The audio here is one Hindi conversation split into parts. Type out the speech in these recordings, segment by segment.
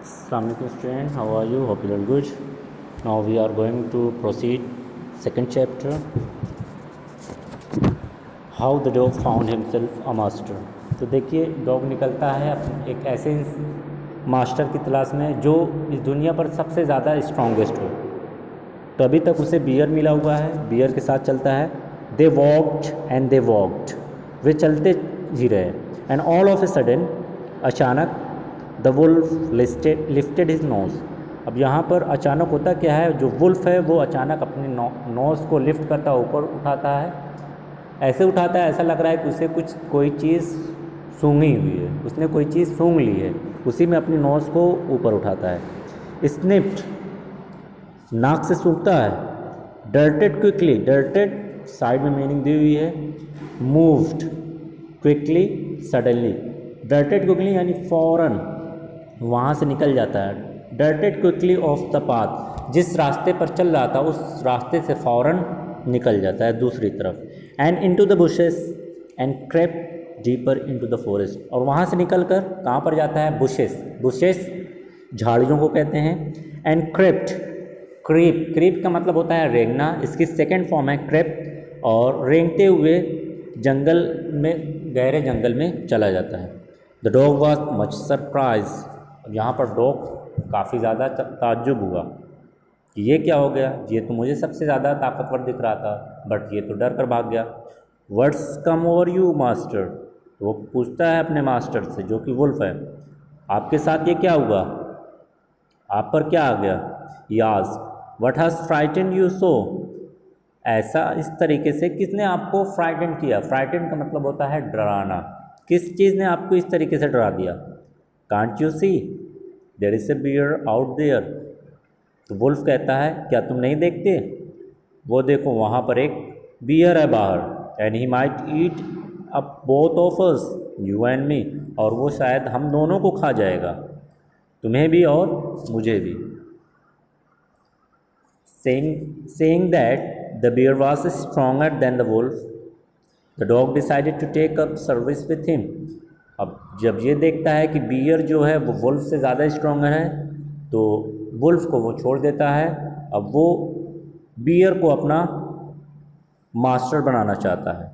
Assalamualaikum student, how are you? Hope you are good. Now we are going to proceed second chapter. How the dog found himself a master. तो देखिए डॉग निकलता है एक ऐसे मास्टर की तलाश में जो इस दुनिया पर सबसे ज़्यादा स्ट्रॉन्गेस्ट हो। तो अभी तक उसे बियर मिला हुआ है, बियर के साथ चलता है। They walked and they walked, वे चलते ही रहे। And all of a sudden, अचानक, the wolf lifted his nose. अब यहाँ पर अचानक होता क्या है, जो वुल्फ है वो अचानक अपने नोज़ को लिफ्ट करता ऊपर उठाता है। ऐसे उठाता है ऐसा लग रहा है कि उसे कोई चीज़ सूंघी हुई है, उसने कोई चीज़ सूंघ ली है, उसी में अपनी नोज़ को ऊपर उठाता है। स्निफ्ड, नाक से सूंघता है। डर्टेड क्विकली, डर्टेड साइड में मीनिंग दी हुई है। Moved quickly, suddenly. Darted quickly यानी फौरन वहाँ से निकल जाता है। Darted quickly off the path, जिस रास्ते पर चल रहा था उस रास्ते से फ़ौरन निकल जाता है दूसरी तरफ। And into the bushes and crepe deeper into the forest, और वहाँ से निकल कर कहाँ पर जाता है? बुशेस, बुशेस झाड़ियों को कहते हैं। एंड क्रेप्ट, क्रीप, क्रीप का मतलब होता है रेंगना, इसकी सेकेंड फॉर्म है क्रेप। और रेंगते हुए जंगल में, गहरे जंगल में चला जाता है। The dog was much surprise, यहाँ पर डॉग काफ़ी ज़्यादा ताज्जुब हुआ कि ये क्या हो गया, ये तो मुझे सबसे ज़्यादा ताकतवर दिख रहा था, बट ये तो डर कर भाग गया। What's come over you master, वो पूछता है अपने मास्टर से जो कि वुल्फ है, आपके साथ ये क्या हुआ, आप पर क्या आ गया? Yes what has frightened you so, ऐसा इस तरीके से किसने आपको फ्राइटेंड किया? फ्राइटेंड का मतलब होता है डराना, किस चीज़ ने आपको इस तरीके से डरा दिया? Can't you see there is a bear out there, तो वुल्फ कहता है क्या तुम नहीं देखते, वो देखो वहाँ पर एक बियर है बाहर। And he might eat up both of us, you and me, और वो शायद हम दोनों को खा जाएगा, तुम्हें भी और मुझे भी। saying that the bear was stronger than the wolf, the dog decided to take up service with him. अब जब ये देखता है कि बियर जो है वो वुल्फ से ज़्यादा स्ट्रॉन्गर है, तो वुल्फ को वो छोड़ देता है। अब वो बियर को अपना मास्टर बनाना चाहता है,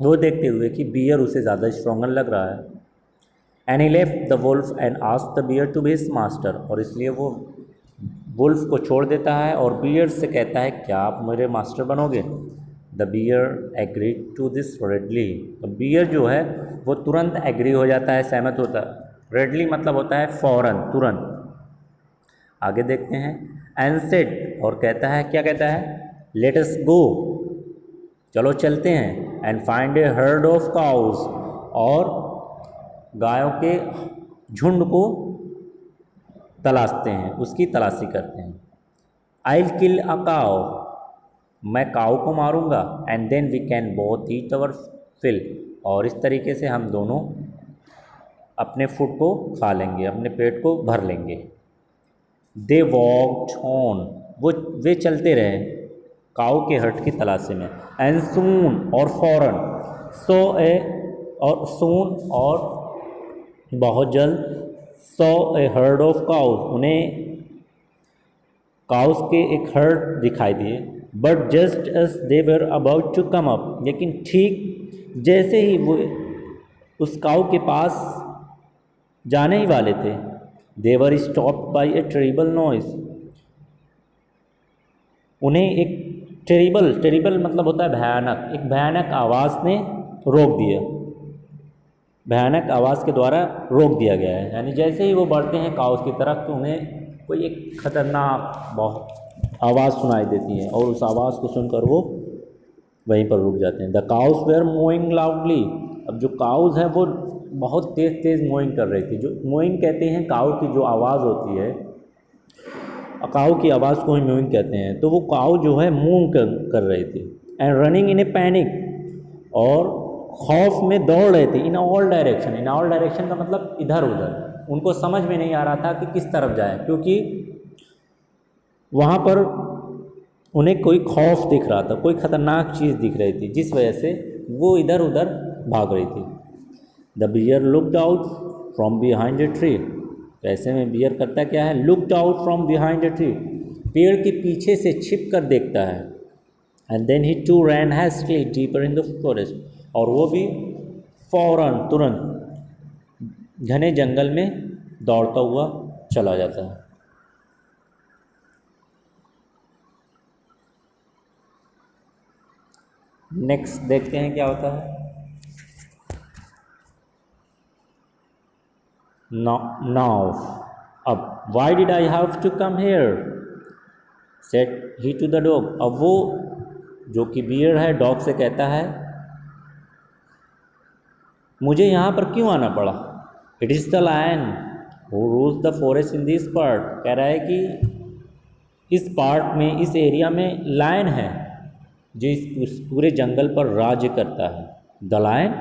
वो देखते हुए कि बियर उसे ज़्यादा स्ट्रॉन्गर लग रहा है। And he left the wolf and asked the bear to be his master, और इसलिए वो वुल्फ को छोड़ देता है और बियर से कहता है क्या आप मेरे मास्टर बनोगे? The bear agreed to this readily, तो बियर जो है वो तुरंत एग्री हो जाता है, सहमत होता है। रेडली मतलब होता है फ़ौरन, तुरंत। आगे देखते हैं। एंड सेड, और कहता है, क्या कहता है? लेट अस गो, चलो चलते हैं। And find A herd of cause, और गायों के झुंड को तलाशते हैं, उसकी तलाशी करते हैं। आई किल अ काउ, मैं काऊ को मारूंगा। And then we can both eat our fill, और इस तरीके से हम दोनों अपने फूड को खा लेंगे, अपने पेट को भर लेंगे। दे वॉक्ड ऑन, वे चलते रहे काऊ के हट की तलाशी में। एंड सून, और फौरन, सो ए, और सून, और बहुत जल्द, so a herd of cows, उन्हें काउस के एक हर्ड दिखाई दिए। But just as they were about to come up, लेकिन ठीक जैसे ही वो उस काऊ के पास जाने ही वाले थे, they were stopped by a terrible noise, उन्हें एक टेरिबल मतलब होता है भयानक, एक भयानक आवाज़ ने रोक दिया, भयानक आवाज़ के द्वारा रोक दिया गया है। यानी जैसे ही वो बढ़ते हैं काउस की तरफ तो उन्हें कोई एक खतरनाक बहुत आवाज़ सुनाई देती है, और उस आवाज़ को सुनकर वो वहीं पर रुक जाते हैं। The cows were mooing loudly, अब जो काउस हैं वो बहुत तेज़ तेज़ मोइंग कर रही थी। जो मोइंग कहते हैं काऊ की जो आवाज़ होती है, काऊ की आवाज़ को ही मोइंग कहते हैं, तो वो काऊ जो है मूव कर रही थी। And running in A panic, और खौफ में दौड़ रहे थे। In all direction, in all direction का मतलब इधर उधर, उनको समझ में नहीं आ रहा था कि किस तरफ जाए, क्योंकि वहाँ पर उन्हें कोई खौफ दिख रहा था, कोई ख़तरनाक चीज़ दिख रही थी, जिस वजह से वो इधर उधर भाग रही थी। The bear looked out from behind a tree, तो ऐसे में बियर करता क्या है, looked out from behind a tree, पेड़ के पीछे से छिप कर देखता है। And then he too ran hastily deeper in the forest, और वो भी फौरन तुरंत घने जंगल में दौड़ता हुआ चला जाता है। नेक्स्ट देखते हैं क्या होता है। नाउ अब, why did I have to come here said he to the dog. अब वो जो कि बियर है डॉग से कहता है, मुझे यहाँ पर क्यों आना पड़ा। It is the lion who rules the forest in this part. कह रहा है कि इस पार्ट में, इस एरिया में लायन है जो इस पूरे जंगल पर राज्य करता है। द लायन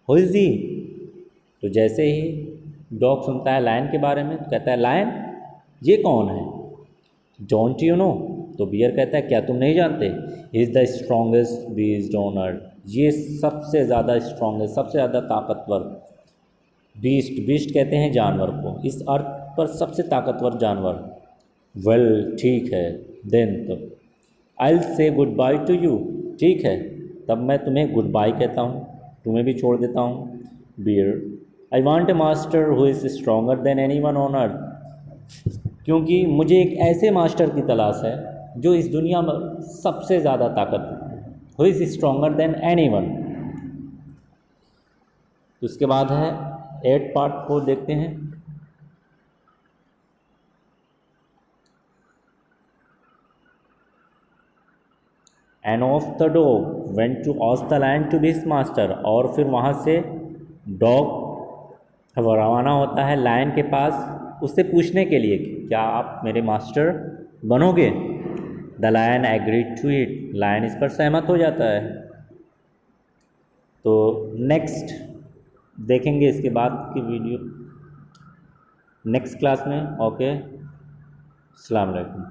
हु इज़ ही। तो जैसे ही डॉग सुनता है लायन के बारे में तो कहता है, लायन ये कौन है, डोंट यू नो। तो बियर कहता है, क्या तुम नहीं जानते, he is the strongest beast on earth. ये सबसे ज़्यादा स्ट्रॉन्गेस्ट, सबसे ज़्यादा ताकतवर बीस्ट, बीस्ट कहते हैं जानवर को, इस अर्थ पर सबसे ताकतवर जानवर। वेल ठीक है, देन तब I will say good by two you. ठीक है, तब मैं तुम्हें गुड बाय कहता हूँ, तुम्हें भी छोड़ देता हूँ। Bear, I want a master who is stronger than any one on earth. क्योंकि मुझे एक ऐसे मास्टर की तलाश है जो इस दुनिया में सबसे ज़्यादा ताकत, who is stronger than any one. उसके बाद है 8 पार्ट को देखते हैं। End of the dog went to ask the lion to be his master. और फिर वहाँ से डॉग रवाना होता है लायन के पास उससे पूछने के लिए कि क्या आप मेरे मास्टर बनोगे। The lion agreed to it. Lion इस पर सहमत हो जाता है। तो नेक्स्ट देखेंगे इसके बाद की वीडियो नेक्स्ट क्लास में। ओके, अस्सलाम वालेकुम।